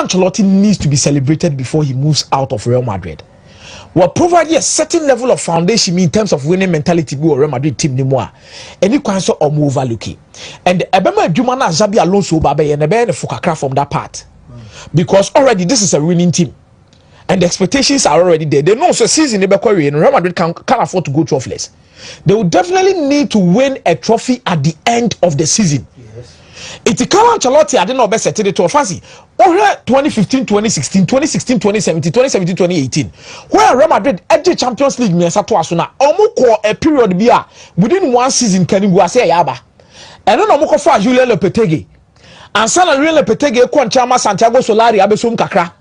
Ancelotti needs to be celebrated before he moves out of Real Madrid. Well, provided a certain level of foundation in terms of winning mentality be Real Madrid team ni more. Any kind of overlooking. And Ebema Jumana Xabi Alonso babe and ebe fukakra from that part. Because already this is a winning team. And the expectations are already there. They know so season and Real Madrid can't afford to go trophyless. They will definitely need to win a trophy at the end of the season. It's Carlo Ancelotti I didn't know best setting it to a fancy. Over 2015, 2016, 2016, 2017, 2017, 2018. Where Real Madrid edge Champions League me sato asuna. Omo a period bia within one season can you say yaba. And then omo for Julian Lopetegui. And sana Julian Lopetegui ko nchama Santiago Solari abesum kakra.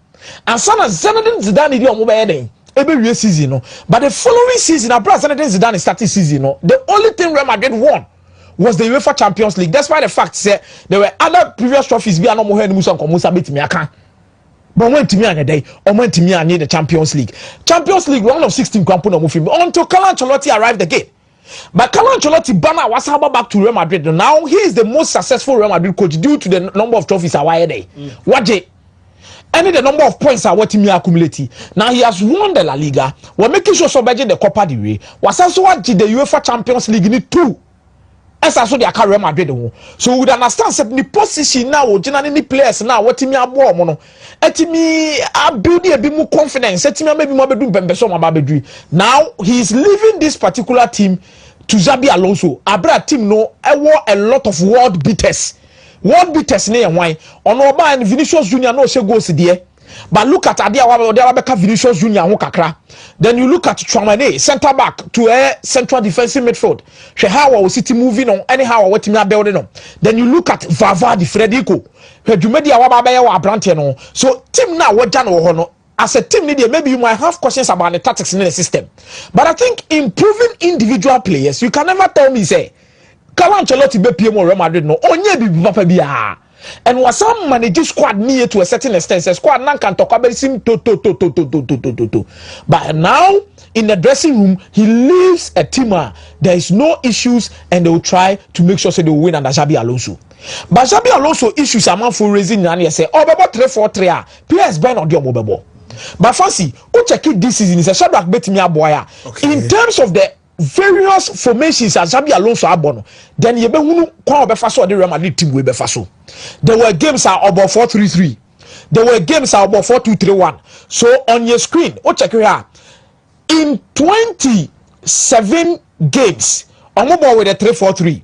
And sana Zinedine Zidane di omo be den. Every season no. But the following season abra Zinedine Zidane started season no. The only thing Real Madrid won was the UEFA Champions League. That's why the fact said there were other previous trophies. We are no more here. Musa Komusa beat me. I can't. But when to me on a day, or when to me I need the Champions League. Champions League, one of 16 component movie until Carlo Ancelotti arrived again. But Carlo Ancelotti banner was back to Real Madrid. Now he is the most successful Real Madrid coach due to the number of trophies away day. What any the number of points are what he accumulated. Now he has won the La Liga. We're making sure so the Copa del Rey. Was also what the UEFA Champions League need two. As I saw the Real Madrid, so we understand that the position now, generally players now, what me abo mono, etimi building a bit more confidence. Etimi maybe more bedroom bembeso mababedri. Now he is leaving this particular team to Xabi Alonso. Abra team no, I wore a lot of world beaters. World beaters ne why? On Oba and Vinicius Junior no say goes there. But look at Adia Vinicius Junior kakra. Then you look at Traoré, centre back to a central defensive midfield. How was City moving on anyhow what team are building on. Then you look at Vavadi Frederico. So team now what Jano as a team leader, maybe you might have questions about the tactics in the system. But I think improving individual players, you can never tell me say Carlo Ancelotti be PM Real Madrid no onye bi papa bia. And was some manage squad near to a certain extent. A squad now can talk about him to. But now in the dressing room, he leaves a teamer. There is no issues, and they will try to make sure they will win under Xabi Alonso. But Xabi Alonso issues are for raising and say, oh, about 3-4-3. PS Ben on the mobile. But fancy, who check it this season is a Shadrach bet me a boy. In terms of the various formations as Xabi Alonso abono, then you be who kwa obefaso the Real Madrid team we befaso. There were games are about 4-3-3. There were games are about 4-2-3-1. So on your screen, oh check it out. In 27 games, on mobile with a 3-4-3.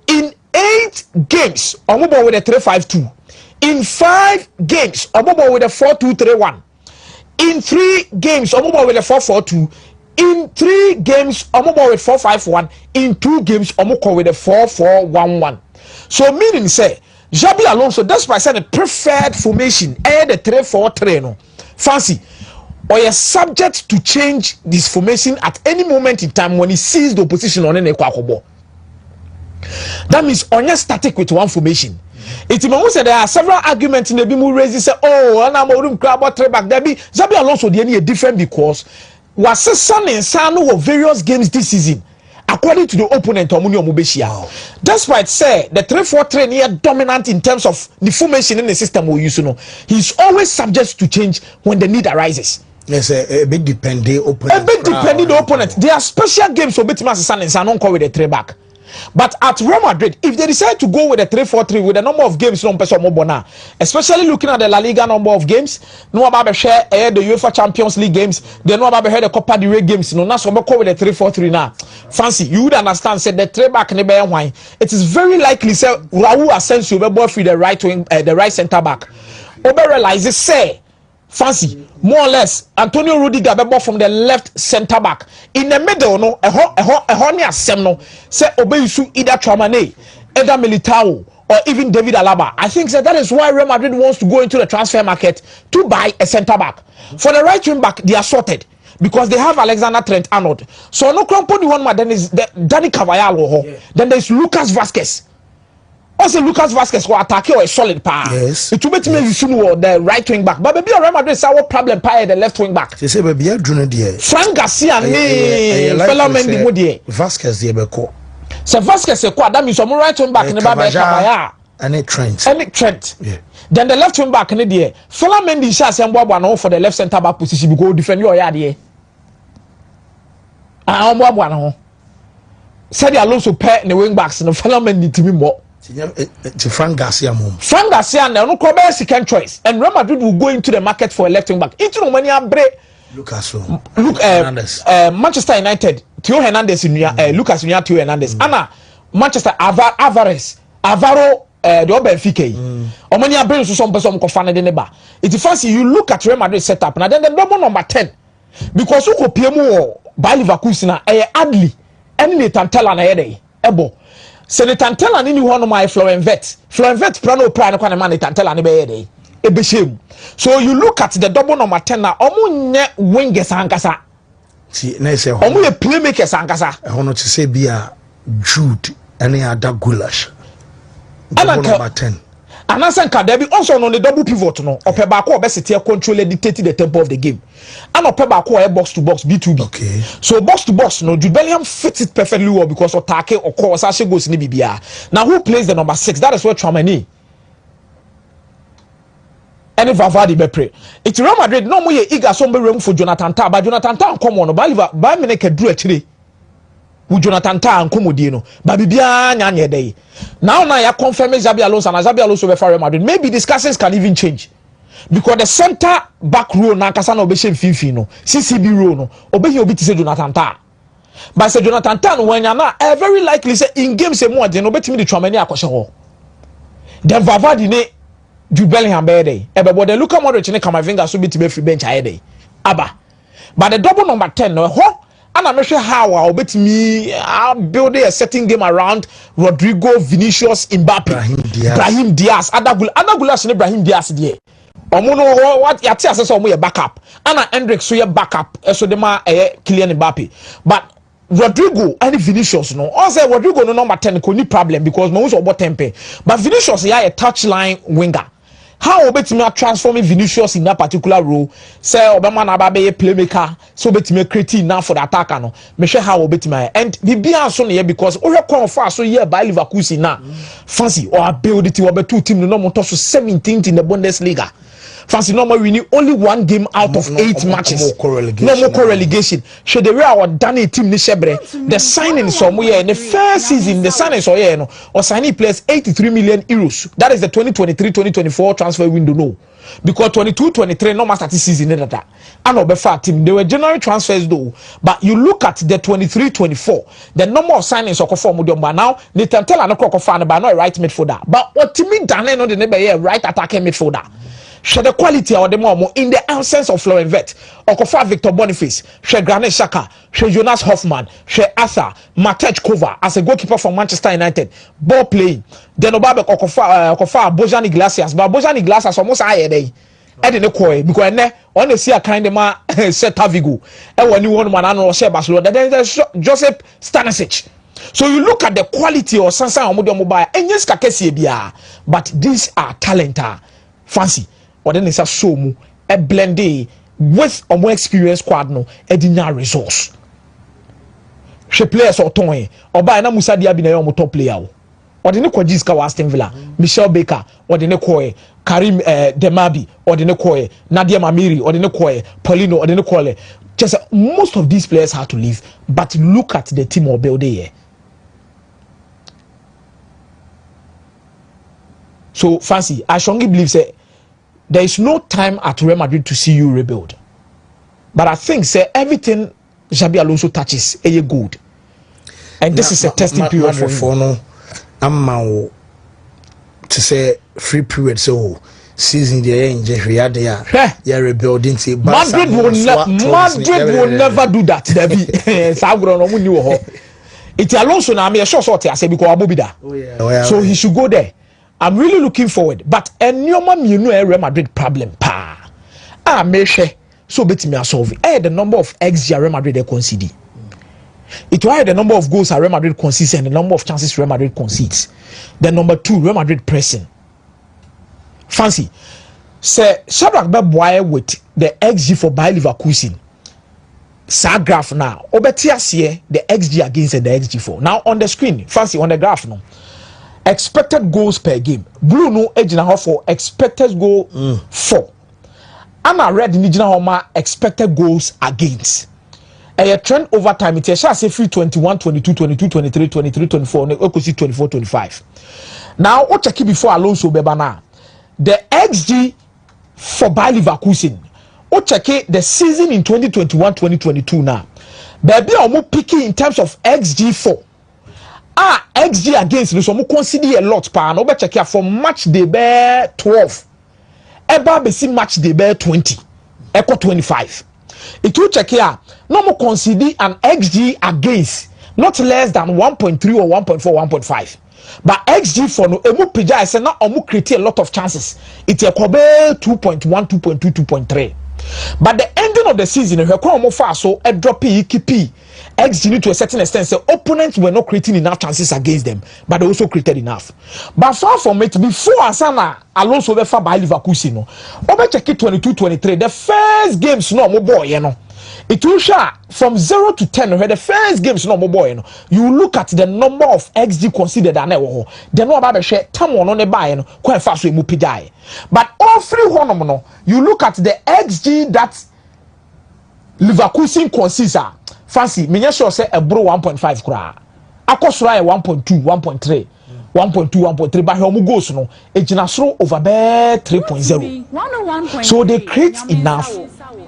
In 8 games, on mobile with a 3-5-2. In 5 games, on mobile with a 4-2-3-1. In 3 games, on mobile with a 4-4-2. In 3 games, Omo with 4-5-1. In 2 Games, Omo with a 4-4-1-1. So meaning say, Xabi Alonso, that's why I said the preferred formation, the 3-4-3 no. Fancy, or you're subject to change this formation at any moment in time when he sees the opposition on an equal. That means on your static with one formation. It means that there are several arguments in the Bimu raising say, oh, and I'm going to grab a three back. There be Xabi Alonso, the any different because was son and son of various games this season according to the opponent Omunio Mubeshia. That's why it say the 3-4-3 near dominant in terms of the formation in the system we use. He's always subject to change when the need arises. Yes, a bit depending opponent. A bit depending the opponent. There are special games for Betimas son and son with a 3 back. But at Real Madrid, if they decide to go with a 3-4-3 with a number of games, especially looking at the La Liga number of games, no about share the UEFA Champions League games, they know about the Copa del Rey games. No, that's what we with a 3-4-3 now. Fancy, you would understand. Said the 3 back in the wine. It is very likely say Raul Asensio will be the right wing, the right centre back. Ober realizes say. Fancy, more or less, Antonio Rudiger bebo from the left centre back. In the middle, no, a horny no, say Obeyusu either Traoré, either Militao, or even David Alaba. I think that is why Real Madrid wants to go into the transfer market to buy a centre back. For the right wing back, they are sorted because they have Alexander Trent-Arnold. So no crumple the one man, then is Dani Carvajal, then there is Lucas Vazquez. Also, Lucas Vazquez will attack you a solid power. Yes. It will be the right wing back. But maybe Real Madrid is our problem pie the left wing back. They say baby I do not dear. Frank Garcia fellow Mendy Mudie. Vazquez the beko. So Vazquez se kwa that means some right wing back in the Cabaya. Any Trent. Yeah. Then the left wing back in the Fela Mendy shas and for the left centre back position because defend your yard here. Xabi Alonso pair in the wing backs and Fela Mendy to me more. To Frank Garcia mom. Frank Garcia now no cover second choice and Real Madrid will go into the market for a left wing back. It's no money Hernandez. Manchester United Theo Hernandez Lucas Theo Hernandez. Anna Manchester Alvarez Alvaro the Benfica. Omani bring some person ko fan de neba. It fancy you look at Real Madrid setup and then the double number 10 because who ko pie mu Bayer Leverkusen na Adli ene ne Tantela na yede ebo se ne Tantela ni ho no my Florian Wirtz plano plan kwa na man Tantela ne be yede ebe shem. So you look at the double number 10 na omo nye wingers ankasa see na say omo ye playmakers ankasa e hono to say bia Jude any other goulash number 10 Anasan Kadabi also on the double pivot no ope ba ko obesity control dictate the tempo of the game and ope ba ko box to box B2B. Okay, so box to box no Jude Bellingham fits it perfectly well because attack or cause actually goes ni bibia. Now who plays the number 6? That is where Tchouaméni and Valverde be pray. It's Real Madrid no more eager somebody room for Jonathan Tah, but Jonathan Tah come on ba me ke dru akire with Jonathan Tah and Komodino, but Bibia Nyanye Day. Now ya confirm Xabi Alonso and Xabi Alonso be for Real Madrid. Maybe discussions can even change because the center back row na kasa na obeshe fifi no CCB row no obehi obi ti say Jonathan Tah. But say Jonathan Tah no wanya na very likely say in game say more den obetimi de Tchouaméni akoshe ho. Then Valverde ne Jude Bellingham be dey. But the Luka Modric ne Camavinga so bitime free bench aye dey. Aba. But the double number 10 no ho and I'm not sure how I'll bet me building a setting game around Rodrigo, Vinicius, Mbappe, Brahim Diaz, Adagulas and Brahim Diaz there. Omono what yati assess omo ye backup. Anna Hendrick so ye backup so de ma Kylian Mbappe. But Rodrigo and Vinicius no. Also Rodrigo no number 10 ko ni problem because no so about tempe. But Vinicius ya a touchline winger. How obetimi transforming Vinicius in that particular role? Say Obama na ba be playmaker, so obetimi create now for the attacker no. Me sure how obetimi and bibia so ne because o rekon for so here by Leverkusen na. Fancy or build it over two team no more to 17th in the Bundesliga. Fancy no more winning only one game out of 8 matches. No more relegation. Should the way our Danny team ni shebre the signing somewhere in the first season the signing so yeah no or signing players 83 million euros. That is the 2023-2024 transfer window no. Because 22-23 no master season that. And obefa team they were January transfers though. But you look at the 23-24 the number of signings okofor mudium but now they can tell an okofor but not right midfielder. But what team done no the neighbor here right attacking midfielder. Share the quality of the more in the absence of Florian Wirtz, Okofa Victor Boniface, share Granit Xhaka, share Jonas Hoffman, share Arthur, Matej Kova as a goalkeeper from Manchester United, ball playing. Then Obabe Okofa Bojani Iglesias, but Bojani Iglesias almost higher day. Edine Koy because ne on the see a kind of man set Vigo. And when you want man and share Barcelona, then there's Joseph Stanisic. So you look at the quality of Sansa Omodio Mobile, and yes, Kakesi, but these are talent, fancy. Or then it's a show mu a blended with a more experienced squad no a dinner resource. She players or Tony or by na Musa Diaby na your top player. Or the Nekojiska was Aston Villa, Michel Baker, or the Nekoe, Karim Demabi, or the Nekoe, Nadia Mamiri, or the Nekoe, Paulino, or the Nekoe. Just most of these players had to leave. But look at the team of build here. So fancy, I strongly believe say there is no time at Real Madrid to see you rebuild. But I think say everything Xabi Alonso touches is good. And this is a testing period for him. I'm to say free period so season the end yeah rebuilding say Madrid will never do that. It's Alonso now me sure I say because Abobida. So he should go there. I'm really looking forward, but enyoma you know Real Madrid problem pa. Me share so betimi solve. The number of XG Real Madrid they concede. It will the number of goals Real Madrid concedes and the number of chances Real Madrid concedes. The number 2 Real Madrid pressing. Fancy. Say Shadrack Beboye with the XG for Bayer Leverkusen. Sa graph now. Obetias here the XG against the XG for. Now on the screen, fancy on the graph now. expected goals per game. Blue no ejina for expected goal 4. Ama red ni jina homa expected goals against. A trend over time it shall say free 21 22 22 23 23 24 ne ekosi 24 25. Now what check before Alonso bebana. The XG for Bayer Leverkusen. What check the season in 2021-2022 now. Baby omo picking in terms of XG4. XG against no so mo consider a lot pa no be check here for match day be 12. Eba be see match day be 20. Equal 25. It will check here. No more consider an XG against not less than 1.3 or 1.4, 1.5. But XG for no emu pija I say na omu create a lot of chances. It's a kobe 2.1, 2.2, 2.3. But the ending of the season, we come far so a drop XG to a certain extent. So opponents were not creating enough chances against them, but they also created enough. But far from it, before Asana Alonso be far by Leverkusen, no, over check it 22-23. The first games no more boy, you know. It will show from 0 to 10 where the first games no more boy, you know. You look at the number of XG considered and the no about share time on the buy, you know, quite fast we move pijai. But all three one, you look at the XG that Leverkusen consists fancy me sure say a bro 1.5 kura akosura 1.2 1.3 1.2 1.3 but he goes no ejinasro over there 3.0 so they create enough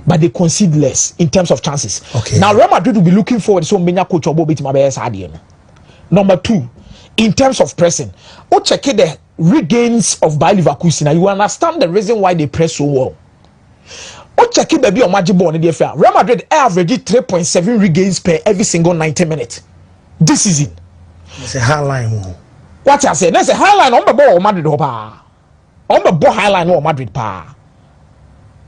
but they concede less in terms of chances. Okay. Now Real Madrid will be looking forward so many coach obo bit my best idea. Number 2, in terms of pressing, o check the regains of Bayer Leverkusen. You understand the reason why they press so well. O check it baby on magic ball in the affair. Real Madrid average 3.7 regains per every single 90 minutes this season. It's a high line. What I say? That's a high line on the ball Madrid pa. On the ball high line on Madrid pa.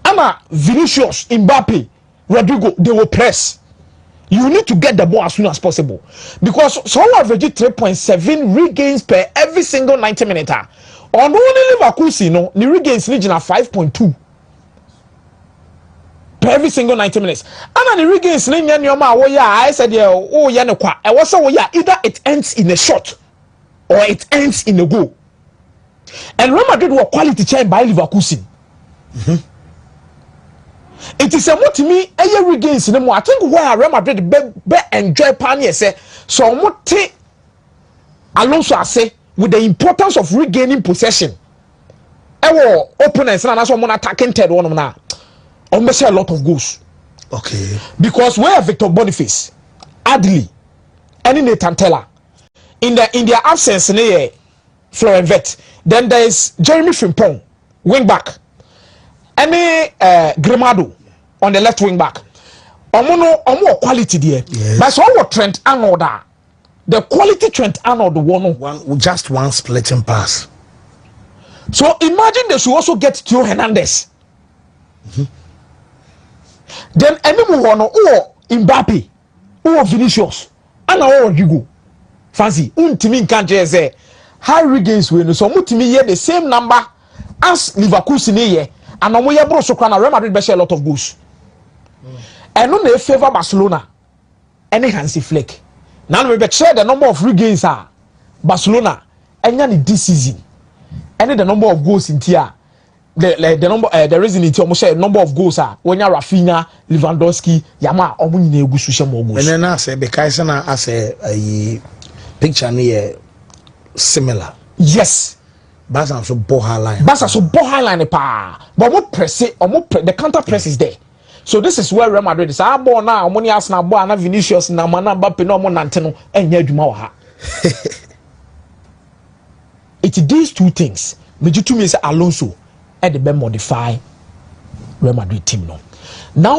Ama Vinicius, Mbappe, Rodrigo, they will press. You need to get the ball as soon as possible because some average 3.7 regains per every single 90 minutes. On only Leverkusen, no, the regains region are 5.2 per every single 90 minutes. And the regains I said I was so either it ends in a shot or it ends in a goal. And Real Madrid were quality change by Leverkusen. It is a more to me a regains in the more. I think where Real Madrid be enjoy pioneer say so much Alonso I say with the importance of regaining possession. Our opponents and that's one attacking third one now. Almost a lot of goals. Okay. Because where Victor Boniface, Adli, and Nathan Teller in their absence near Florian Vet, then there is Jeremy Frimpong, wing back. Any Grimado on the left wing back. Omo quality there. Yes. But so what Trent Arnold the quality Trent Arnold just one splitting pass. So imagine they should also get Theo Hernandez. Then any one or Mbappe or Vinicius and or Rodrigo. Fancy untimi can't say high regains when so mutimi here the same number as Leverkusen here. And no more bro so Real Madrid be share a lot of goals. And no they favor Barcelona. Any Hansi Flick. Now we be share the number of regains are Barcelona and this season. Any the number of goals in tier. The number the reason it almost share number of goals are when you Rafinha, Lewandowski, Yama omu nyina egu so share more goals. And then I say because na as a picture near similar. Yes. Barca so ball high line. Barca so ball high line pa. But what press it or the counter press is there. So this is where Real Madrid is. Our ball now, money Arsenal ball na Vinicius na mana Mbappe no mo nanteno enye adwuma wa ha. It's these two things. Meji to me say Alonso and the be modify Real Madrid team no. Now